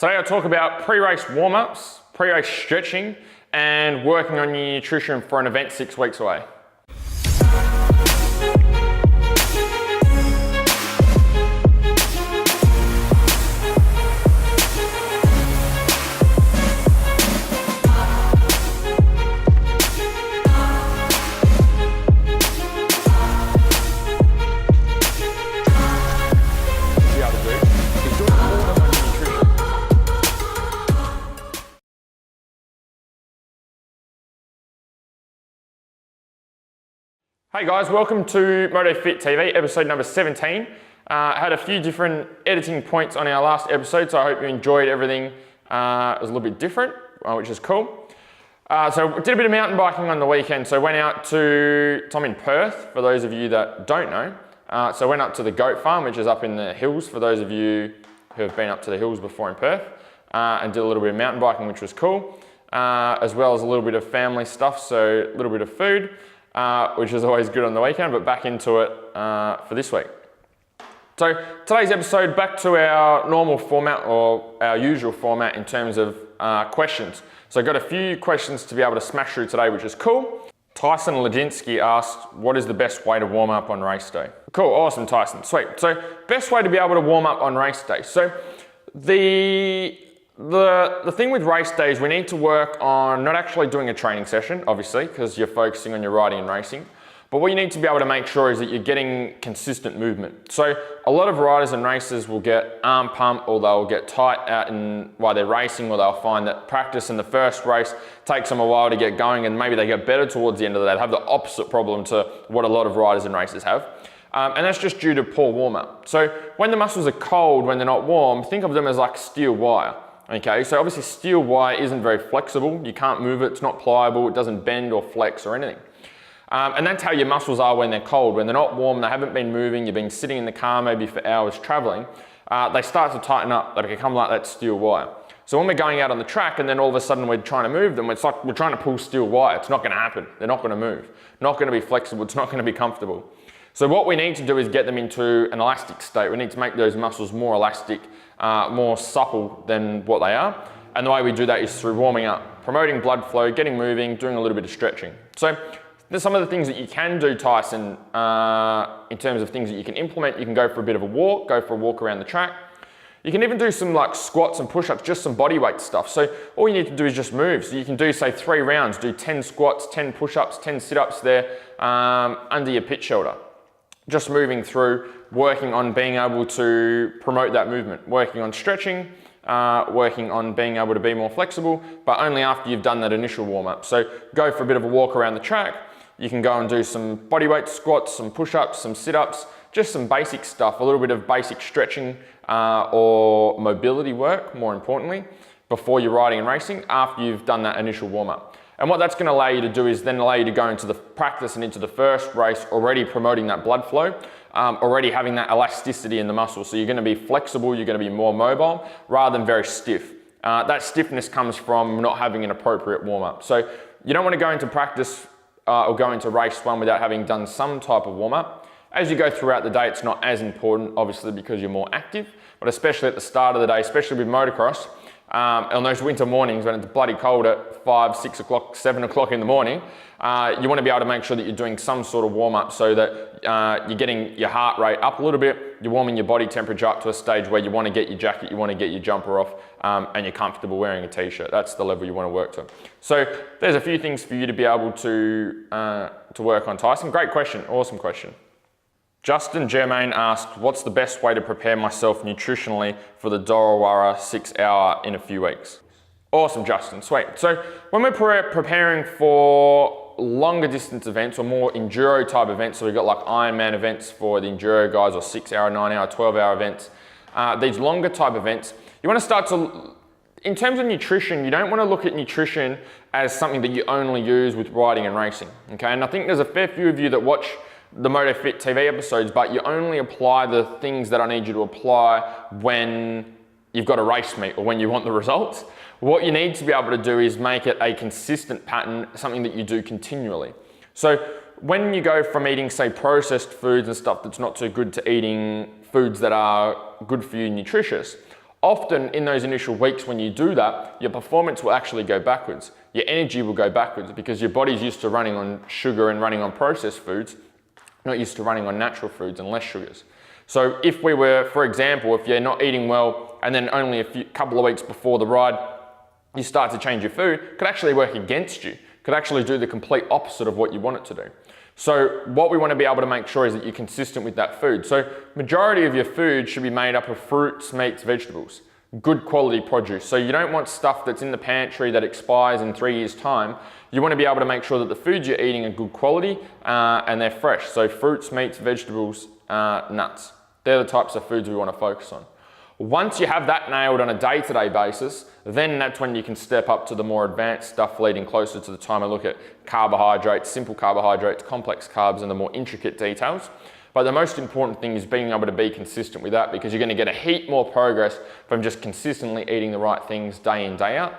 Today I'll talk about pre-race warm-ups, pre-race stretching, and working on your nutrition for an event 6 weeks away. Hey guys, welcome to MotoFit TV, episode number 17. Had a few different editing points on our last episode, so I hope you enjoyed everything. It was a little bit different, which is cool. So did a bit of mountain biking on the weekend. So went out to, I'm in Perth, for those of you that don't know. So went up to the goat farm, which is up in the hills, for those of you who have been up to the hills before in Perth, and did a little bit of mountain biking, which was cool, as well as a little bit of family stuff, so a little bit of food. Which is always good on the weekend, but back into it for this week. So today's episode, back to our normal format or our usual format in terms of questions. So I got a few questions to be able to smash through today, which is cool. Tyson Ladinsky asked, what is the best way to warm up on race day? Cool, awesome Tyson, sweet. So best way to be able to warm up on race day. So the thing with race days, we need to work on not actually doing a training session, obviously, because you're focusing on your riding and racing. But what you need to be able to make sure is that you're getting consistent movement. So a lot of riders and racers will get arm pump, or they'll get tight out while they're racing, or they'll find that practice in the first race takes them a while to get going, and maybe they get better towards the end of the day. They have the opposite problem to what a lot of riders and racers have. And that's just due to poor warm up. So when the muscles are cold, when they're not warm, think of them as like steel wire. Okay, so obviously steel wire isn't very flexible. You can't move it, it's not pliable, it doesn't bend or flex or anything. And that's how your muscles are when they're cold. When they're not warm, they haven't been moving, you've been sitting in the car maybe for hours traveling, they start to tighten up, they become like that steel wire. So when we're going out on the track and then all of a sudden we're trying to move them, it's like we're trying to pull steel wire. It's not gonna happen, they're not gonna move. Not gonna be flexible, it's not gonna be comfortable. So what we need to do is get them into an elastic state. We need to make those muscles more elastic, more supple than what they are. And the way we do that is through warming up, promoting blood flow, getting moving, doing a little bit of stretching. So there's some of the things that you can do, Tyson, in terms of things that you can implement. You can go for a bit of a walk, go for a walk around the track. You can even do some like squats and push-ups, just some body weight stuff. So all you need to do is just move. So you can do, say, 3 rounds, do 10 squats, 10 push-ups, 10 sit-ups there under your pit shelter. Just moving through, working on being able to promote that movement, working on stretching, working on being able to be more flexible, but only after you've done that initial warm-up. So go for a bit of a walk around the track. You can go and do some bodyweight squats, some push-ups, some sit-ups, just some basic stuff, a little bit of basic stretching or mobility work, more importantly, before you're riding and racing, after you've done that initial warm-up. And what that's going to allow you to do is then allow you to go into the practice and into the first race already promoting that blood flow, already having that elasticity in the muscle. So you're going to be flexible, you're going to be more mobile rather than very stiff. That stiffness comes from not having an appropriate warm-up. So you don't want to go into practice or go into race 1 without having done some type of warm-up. As you go throughout the day, it's not as important, obviously, because you're more active, but especially at the start of the day, especially with motocross, on those winter mornings when it's bloody cold at 5, 6 o'clock, 7 o'clock in the morning, you want to be able to make sure that you're doing some sort of warm-up so that you're getting your heart rate up a little bit, you're warming your body temperature up to a stage where you want to get your jacket, you want to get your jumper off, and you're comfortable wearing a t-shirt. That's the level you want to work to. So there's a few things for you to be able to work on, Tyson. Great question, awesome question. Justin Germain asked, what's the best way to prepare myself nutritionally for the Dora 6 hour in a few weeks? Awesome, Justin, sweet. So when we're preparing for longer distance events or more enduro type events, so we've got like Ironman events for the enduro guys, or 6 hour, 9 hour, 12 hour events, these longer type events, you want to start to, in terms of nutrition, you don't want to look at nutrition as something that you only use with riding and racing, okay? And I think there's a fair few of you that watch the MotoFit TV episodes, but you only apply the things that I need you to apply when you've got a race meet or when you want the results. What you need to be able to do is make it a consistent pattern, something that you do continually. So when you go from eating, say, processed foods and stuff that's not too good to eating foods that are good for you, nutritious, Often in those initial weeks when you do that, your performance will actually go backwards. Your energy will go backwards because your body's used to running on sugar and running on processed foods, not used to running on natural foods and less sugars. So if we were, for example, if you're not eating well and then only a couple of weeks before the ride, you start to change your food, it could actually work against you, could actually do the complete opposite of what you want it to do. So what we want to be able to make sure is that you're consistent with that food. So majority of your food should be made up of fruits, meats, vegetables, good quality produce. So you don't want stuff that's in the pantry that expires in 3 years' time. You want to be able to make sure that the foods you're eating are good quality and they're fresh. So fruits, meats, vegetables, nuts. They're the types of foods we want to focus on. Once you have that nailed on a day-to-day basis, then that's when you can step up to the more advanced stuff leading closer to the time and look at carbohydrates, simple carbohydrates, complex carbs, and the more intricate details. But the most important thing is being able to be consistent with that, because you're going to get a heap more progress from just consistently eating the right things day in, day out,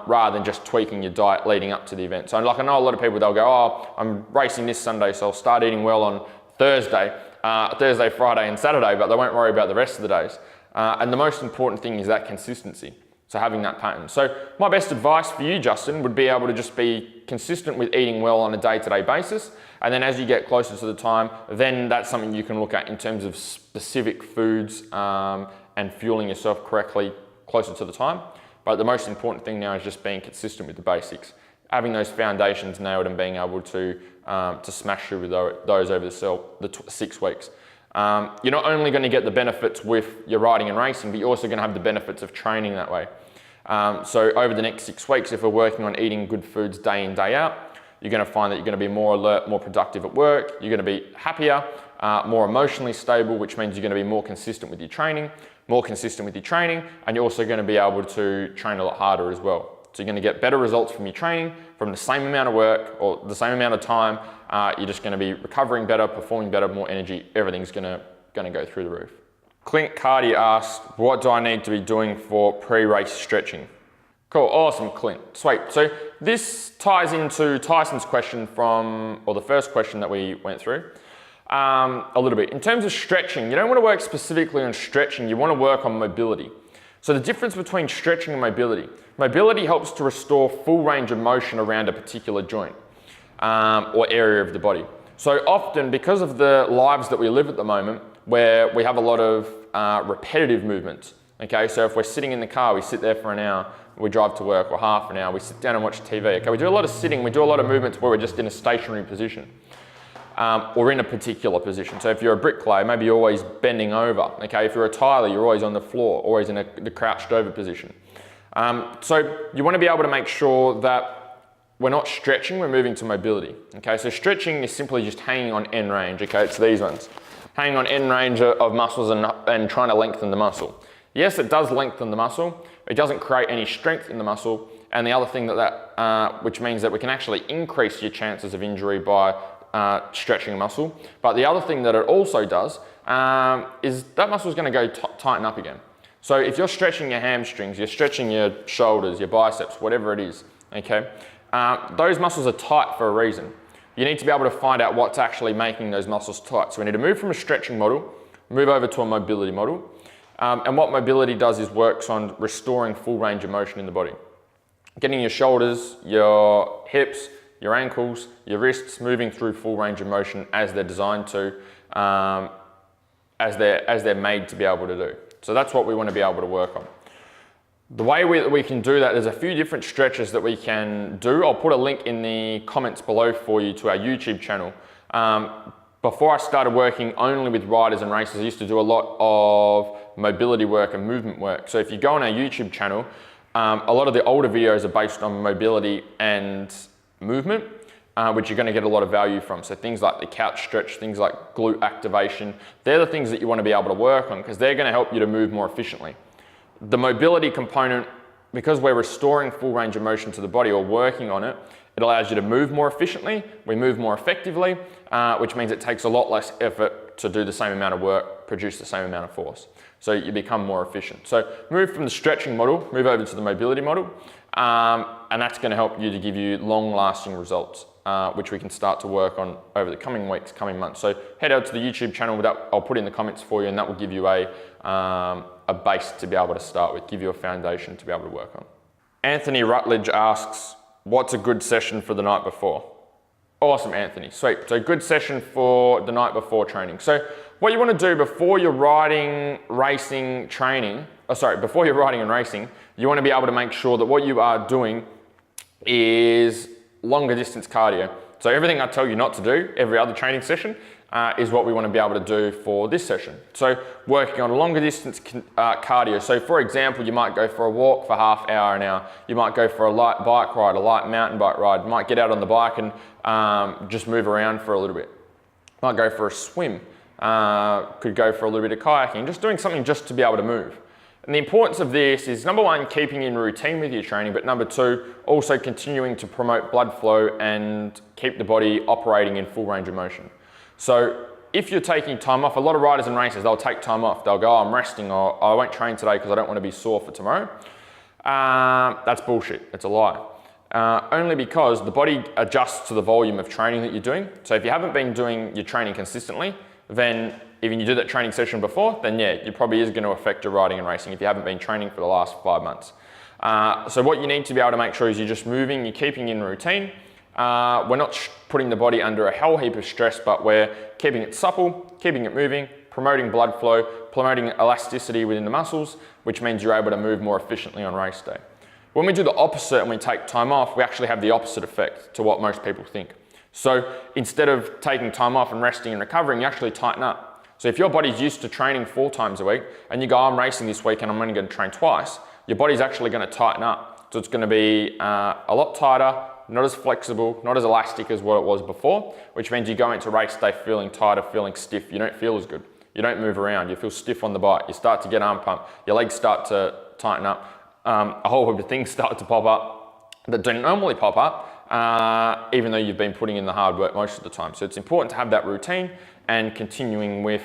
rather than just tweaking your diet leading up to the event. So like I know a lot of people, they'll go, oh, I'm racing this Sunday, so I'll start eating well on Thursday, Friday, and Saturday, but they won't worry about the rest of the days. And the most important thing is that consistency. So having that pattern. So my best advice for you, Justin, would be able to just be consistent with eating well on a day-to-day basis. And then as you get closer to the time, then that's something you can look at in terms of specific foods and fueling yourself correctly closer to the time. But the most important thing now is just being consistent with the basics. Having those foundations nailed and being able to smash through with those over the 6 weeks. You're not only going to get the benefits with your riding and racing, but you're also going to have the benefits of training that way. So over the next 6 weeks, if we're working on eating good foods day in, day out, you're going to find that you're going to be more alert, more productive at work, you're going to be happier, more emotionally stable, which means you're going to be more consistent with your training, and you're also going to be able to train a lot harder as well. So you're going to get better results from your training, from the same amount of work or the same amount of time. You're just going to be recovering better, performing better, more energy. Everything's going to go through the roof. Clint Cardi asked, what do I need to be doing for pre-race stretching? Cool, awesome, Clint. Sweet. So this ties into Tyson's question or the first question that we went through a little bit. In terms of stretching, you don't want to work specifically on stretching. You want to work on mobility. So the difference between stretching and mobility helps to restore full range of motion around a particular joint or area of the body. So often, because of the lives that we live at the moment, where we have a lot of repetitive movements, okay? So if we're sitting in the car, we sit there for an hour, we drive to work, or half an hour, we sit down and watch TV, okay? We do a lot of sitting, we do a lot of movements where we're just in a stationary position. Or in a particular position. So if you're a bricklayer, maybe you're always bending over. Okay, if you're a tiler, you're always on the floor, always in the crouched over position. So you want to be able to make sure that we're not stretching, we're moving to mobility. Okay, so stretching is simply just hanging on end range. Okay, it's these ones. Hanging on end range of muscles and trying to lengthen the muscle. Yes, it does lengthen the muscle. It doesn't create any strength in the muscle. And the other thing which means that we can actually increase your chances of injury by stretching muscle. But the other thing that it also does is that muscle is going to go tighten up again. So if you're stretching your hamstrings, you're stretching your shoulders, your biceps, whatever it is, okay, those muscles are tight for a reason. You need to be able to find out what's actually making those muscles tight. So we need to move from a stretching model, move over to a mobility model. And what mobility does is works on restoring full range of motion in the body. Getting your shoulders, your hips, your ankles, your wrists moving through full range of motion as they're designed to, as they're made to be able to do. So that's what we want to be able to work on. The way we can do that, there's a few different stretches that we can do. I'll put a link in the comments below for you to our YouTube channel. Before I started working only with riders and racers, I used to do a lot of mobility work and movement work. So if you go on our YouTube channel, a lot of the older videos are based on mobility and movement, which you're going to get a lot of value from. So things like the couch stretch, things like glute activation, they're the things that you want to be able to work on because they're going to help you to move more efficiently. The mobility component, because we're restoring full range of motion to the body or working on it, it allows you to move more efficiently, we move more effectively, which means it takes a lot less effort to do the same amount of work, produce the same amount of force. So you become more efficient. So move from the stretching model, move over to the mobility model, and that's going to help you to give you long-lasting results. which we can start to work on over the coming weeks, coming months. So head out to the YouTube channel, that I'll put in the comments for you, and that will give you a base to be able to start with, give you a foundation to be able to work on. Anthony Rutledge asks, what's a good session for the night before? Awesome, Anthony, sweet. So good session for the night before training. So what you want to do before you're riding, racing, training, before you're riding and racing, you want to be able to make sure that what you are doing is longer distance cardio. So everything I tell you not to do every other training session is what we want to be able to do for this session. So working on longer distance cardio. So for example, you might go for a walk for half hour, an hour. You might go for a light bike ride, a light mountain bike ride. You might get out on the bike and just move around for a little bit. Might go for a swim. Could go for a little bit of kayaking. Just doing something just to be able to move. And the importance of this is, number one, keeping in routine with your training, but number two, also continuing to promote blood flow and keep the body operating in full range of motion. So if you're taking time off, a lot of riders and racers, they'll take time off. They'll go, oh, I'm resting, or I won't train today because I don't want to be sore for tomorrow. That's bullshit, it's a lie. Only because the body adjusts to the volume of training that you're doing. So if you haven't been doing your training consistently, then even you do that training session before, then yeah, it probably is going to affect your riding and racing if you haven't been training for the last 5 months. So what you need to be able to make sure is you're just moving, you're keeping in routine. We're not putting the body under a hell heap of stress, but we're keeping it supple, keeping it moving, promoting blood flow, promoting elasticity within the muscles, which means you're able to move more efficiently on race day. When we do the opposite and we take time off, we actually have the opposite effect to what most people think. So instead of taking time off and resting and recovering, you actually tighten up. So if your body's used to training 4 times a week and you go, I'm racing this week and I'm only going to train twice, your body's actually going to tighten up. So it's going to be a lot tighter, not as flexible, not as elastic as what it was before, which means you go into race day feeling tighter, feeling stiff. You don't feel as good. You don't move around. You feel stiff on the bike. You start to get arm pump. Your legs start to tighten up. A whole heap of things start to pop up that don't normally pop up, even though you've been putting in the hard work most of the time. So it's important to have that routine and continuing with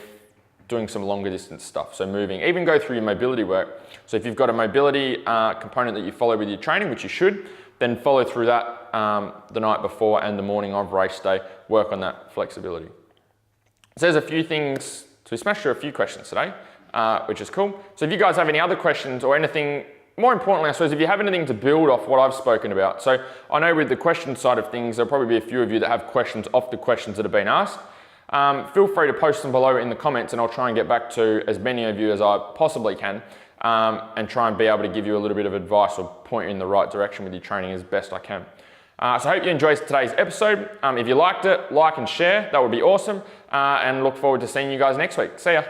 doing some longer distance stuff. So moving, even go through your mobility work. So if you've got a mobility component that you follow with your training, which you should, then follow through that the night before and the morning of race day, work on that flexibility. So there's a few things, so we smashed through a few questions today, which is cool. So if you guys have any other questions or anything, more importantly, I suppose, if you have anything to build off what I've spoken about. So I know with the question side of things, there'll probably be a few of you that have questions off the questions that have been asked. Feel free to post them below in the comments and I'll try and get back to as many of you as I possibly can and try and be able to give you a little bit of advice or point you in the right direction with your training as best I can. So I hope you enjoyed today's episode. If you liked it, like and share, that would be awesome. And look forward to seeing you guys next week. See ya.